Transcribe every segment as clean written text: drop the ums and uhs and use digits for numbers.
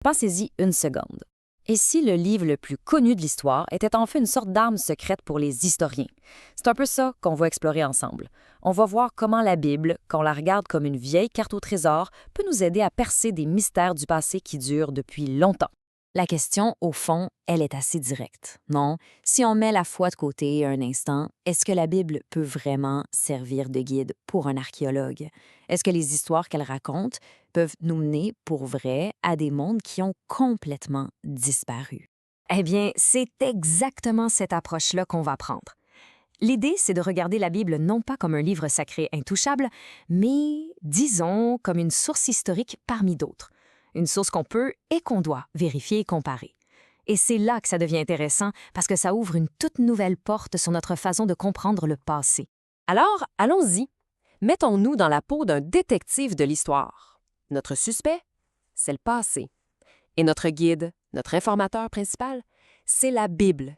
Pensez-y une seconde. Et si le livre le plus connu de l'histoire était en fait une sorte d'arme secrète pour les historiens? C'est un peu ça qu'on va explorer ensemble. On va voir comment la Bible, quand on la regarde comme une vieille carte au trésor, peut nous aider à percer des mystères du passé qui durent depuis longtemps. La question, au fond, elle est assez directe. Non, si on met la foi de côté un instant, est-ce que la Bible peut vraiment servir de guide pour un archéologue? Est-ce que les histoires qu'elle raconte peuvent nous mener pour vrai à des mondes qui ont complètement disparu? Eh bien, c'est exactement cette approche-là qu'on va prendre. L'idée, c'est de regarder la Bible non pas comme un livre sacré intouchable, mais, disons, comme une source historique parmi d'autres. Une source qu'on peut et qu'on doit vérifier et comparer. Et c'est là que ça devient intéressant parce que ça ouvre une toute nouvelle porte sur notre façon de comprendre le passé. Alors, allons-y. Mettons-nous dans la peau d'un détective de l'histoire. Notre suspect, c'est le passé. Et notre guide, notre informateur principal, c'est la Bible.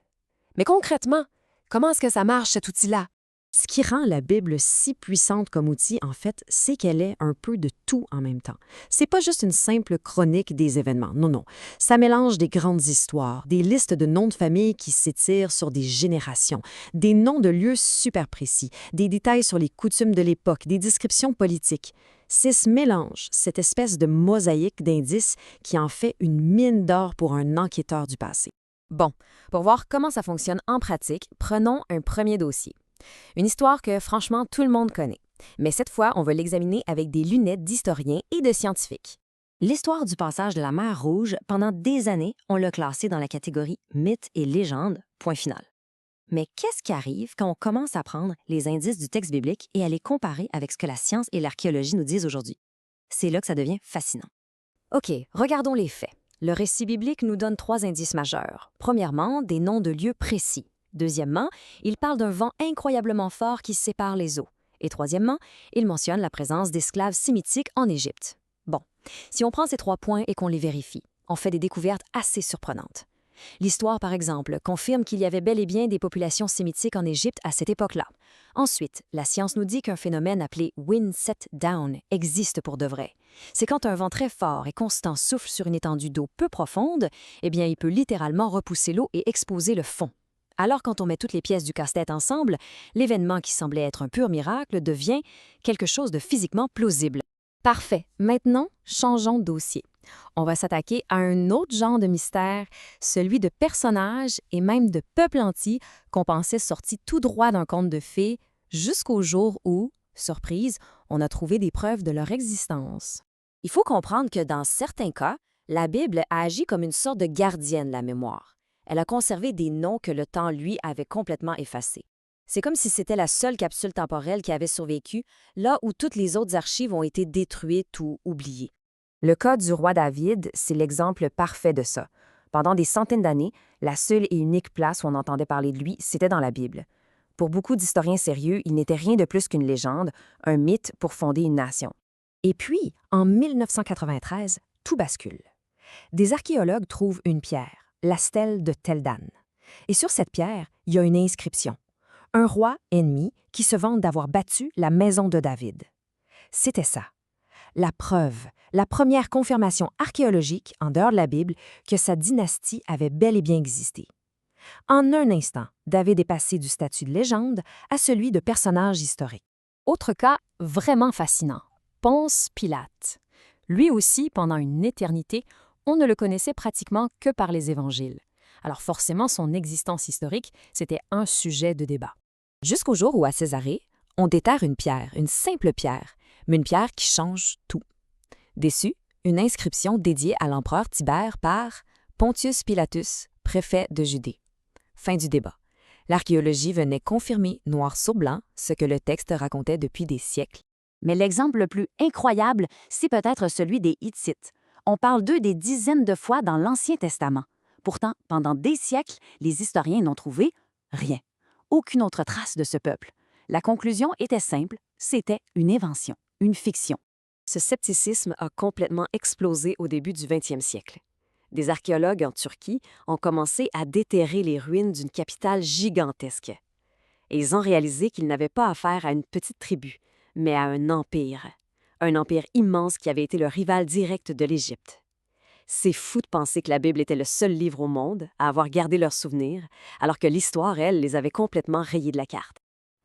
Mais concrètement, comment est-ce que ça marche, cet outil-là? Ce qui rend la Bible si puissante comme outil, en fait, c'est qu'elle est un peu de tout en même temps. C'est pas juste une simple chronique des événements, non, non. Ça mélange des grandes histoires, des listes de noms de famille qui s'étirent sur des générations, des noms de lieux super précis, des détails sur les coutumes de l'époque, des descriptions politiques. C'est ce mélange, cette espèce de mosaïque d'indices qui en fait une mine d'or pour un enquêteur du passé. Bon, pour voir comment ça fonctionne en pratique, prenons un premier dossier. Une histoire que, franchement, tout le monde connaît. Mais cette fois, on va l'examiner avec des lunettes d'historien et de scientifiques. L'histoire du passage de la mer Rouge, pendant des années, on l'a classée dans la catégorie mythes et légendes, point final. Mais qu'est-ce qui arrive quand on commence à prendre les indices du texte biblique et à les comparer avec ce que la science et l'archéologie nous disent aujourd'hui? C'est là que ça devient fascinant. OK, regardons les faits. Le récit biblique nous donne 3 indices majeurs. Premièrement, des noms de lieux précis. Deuxièmement, il parle d'un vent incroyablement fort qui sépare les eaux. Et troisièmement, il mentionne la présence d'esclaves sémitiques en Égypte. Bon, si on prend ces 3 points et qu'on les vérifie, on fait des découvertes assez surprenantes. L'histoire, par exemple, confirme qu'il y avait bel et bien des populations sémitiques en Égypte à cette époque-là. Ensuite, la science nous dit qu'un phénomène appelé wind set down existe pour de vrai. C'est quand un vent très fort et constant souffle sur une étendue d'eau peu profonde, eh bien, il peut littéralement repousser l'eau et exposer le fond. Alors, quand on met toutes les pièces du casse-tête ensemble, l'événement qui semblait être un pur miracle devient quelque chose de physiquement plausible. Parfait. Maintenant, changeons de dossier. On va s'attaquer à un autre genre de mystère, celui de personnages et même de peuples entiers qu'on pensait sortis tout droit d'un conte de fées, jusqu'au jour où, surprise, on a trouvé des preuves de leur existence. Il faut comprendre que dans certains cas, la Bible a agi comme une sorte de gardienne de la mémoire. Elle a conservé des noms que le temps, lui, avait complètement effacés. C'est comme si c'était la seule capsule temporelle qui avait survécu, là où toutes les autres archives ont été détruites ou oubliées. Le cas du roi David, c'est l'exemple parfait de ça. Pendant des centaines d'années, la seule et unique place où on entendait parler de lui, c'était dans la Bible. Pour beaucoup d'historiens sérieux, il n'était rien de plus qu'une légende, un mythe pour fonder une nation. Et puis, en 1993, tout bascule. Des archéologues trouvent une pierre, la stèle de Teldan. Et sur cette pierre, il y a une inscription. Un roi ennemi qui se vante d'avoir battu la maison de David. C'était ça. La preuve, la première confirmation archéologique, en dehors de la Bible, que sa dynastie avait bel et bien existé. En un instant, David est passé du statut de légende à celui de personnage historique. Autre cas vraiment fascinant, Ponce Pilate. Lui aussi, pendant une éternité, on ne le connaissait pratiquement que par les évangiles. Alors forcément, son existence historique, c'était un sujet de débat. Jusqu'au jour où, à Césarée, on déterre une pierre, une simple pierre, mais une pierre qui change tout. Dessus, une inscription dédiée à l'empereur Tibère par Pontius Pilatus, préfet de Judée. Fin du débat. L'archéologie venait confirmer noir sur blanc ce que le texte racontait depuis des siècles. Mais l'exemple le plus incroyable, c'est peut-être celui des Hittites. On parle d'eux des dizaines de fois dans l'Ancien Testament. Pourtant, pendant des siècles, les historiens n'ont trouvé rien. Aucune autre trace de ce peuple. La conclusion était simple, c'était une invention, une fiction. Ce scepticisme a complètement explosé au début du 20e siècle. Des archéologues en Turquie ont commencé à déterrer les ruines d'une capitale gigantesque. Et ils ont réalisé qu'ils n'avaient pas affaire à une petite tribu, mais à un empire. Un empire immense qui avait été le rival direct de l'Égypte. C'est fou de penser que la Bible était le seul livre au monde à avoir gardé leurs souvenirs, alors que l'histoire, elle, les avait complètement rayés de la carte.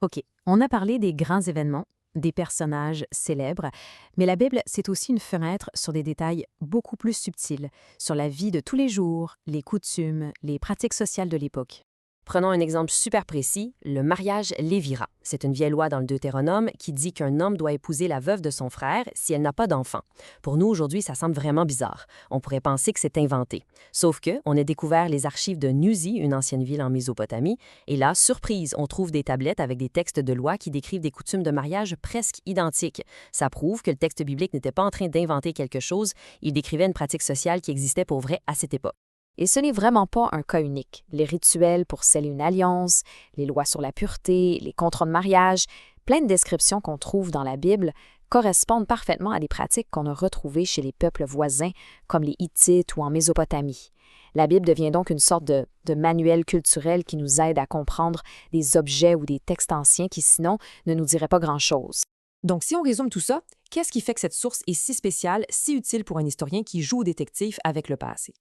OK, on a parlé des grands événements, des personnages célèbres, mais la Bible, c'est aussi une fenêtre sur des détails beaucoup plus subtils, sur la vie de tous les jours, les coutumes, les pratiques sociales de l'époque. Prenons un exemple super précis, le mariage lévira. C'est une vieille loi dans le Deutéronome qui dit qu'un homme doit épouser la veuve de son frère si elle n'a pas d'enfant. Pour nous, aujourd'hui, ça semble vraiment bizarre. On pourrait penser que c'est inventé. Sauf que on a découvert les archives de Nuzi, une ancienne ville en Mésopotamie, et là, surprise, on trouve des tablettes avec des textes de loi qui décrivent des coutumes de mariage presque identiques. Ça prouve que le texte biblique n'était pas en train d'inventer quelque chose, il décrivait une pratique sociale qui existait pour vrai à cette époque. Et ce n'est vraiment pas un cas unique. Les rituels pour sceller une alliance, les lois sur la pureté, les contrats de mariage, plein de descriptions qu'on trouve dans la Bible correspondent parfaitement à des pratiques qu'on a retrouvées chez les peuples voisins, comme les Hittites ou en Mésopotamie. La Bible devient donc une sorte de manuel culturel qui nous aide à comprendre des objets ou des textes anciens qui, sinon, ne nous diraient pas grand-chose. Donc, si on résume tout ça, qu'est-ce qui fait que cette source est si spéciale, si utile pour un historien qui joue au détective avec le passé?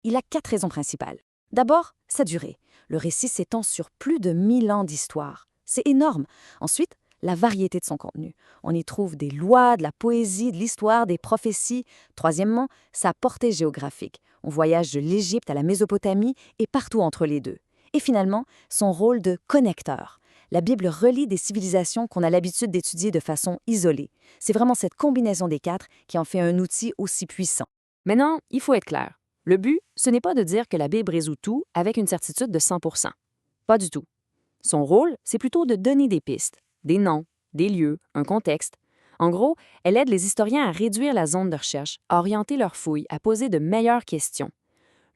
Il a 4 raisons principales. D'abord, sa durée. Le récit s'étend sur plus de 1000 ans d'histoire. C'est énorme. Ensuite, la variété de son contenu. On y trouve des lois, de la poésie, de l'histoire, des prophéties. Troisièmement, sa portée géographique. On voyage de l'Égypte à la Mésopotamie et partout entre les deux. Et finalement, son rôle de connecteur. La Bible relie des civilisations qu'on a l'habitude d'étudier de façon isolée. C'est vraiment cette combinaison des 4 qui en fait un outil aussi puissant. Maintenant, il faut être clair. Le but, ce n'est pas de dire que la Bible résout tout avec une certitude de 100%. Pas du tout. Son rôle, c'est plutôt de donner des pistes, des noms, des lieux, un contexte. En gros, elle aide les historiens à réduire la zone de recherche, à orienter leurs fouilles, à poser de meilleures questions.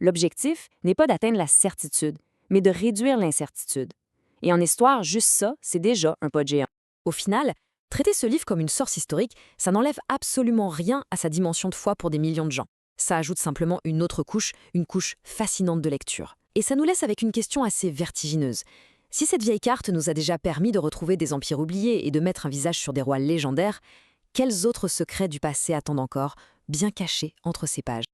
L'objectif n'est pas d'atteindre la certitude, mais de réduire l'incertitude. Et en histoire, juste ça, c'est déjà un pas de géant. Au final, traiter ce livre comme une source historique, ça n'enlève absolument rien à sa dimension de foi pour des millions de gens. Ça ajoute simplement une autre couche, une couche fascinante de lecture. Et ça nous laisse avec une question assez vertigineuse. Si cette vieille carte nous a déjà permis de retrouver des empires oubliés et de mettre un visage sur des rois légendaires, quels autres secrets du passé attendent encore, bien cachés entre ces pages?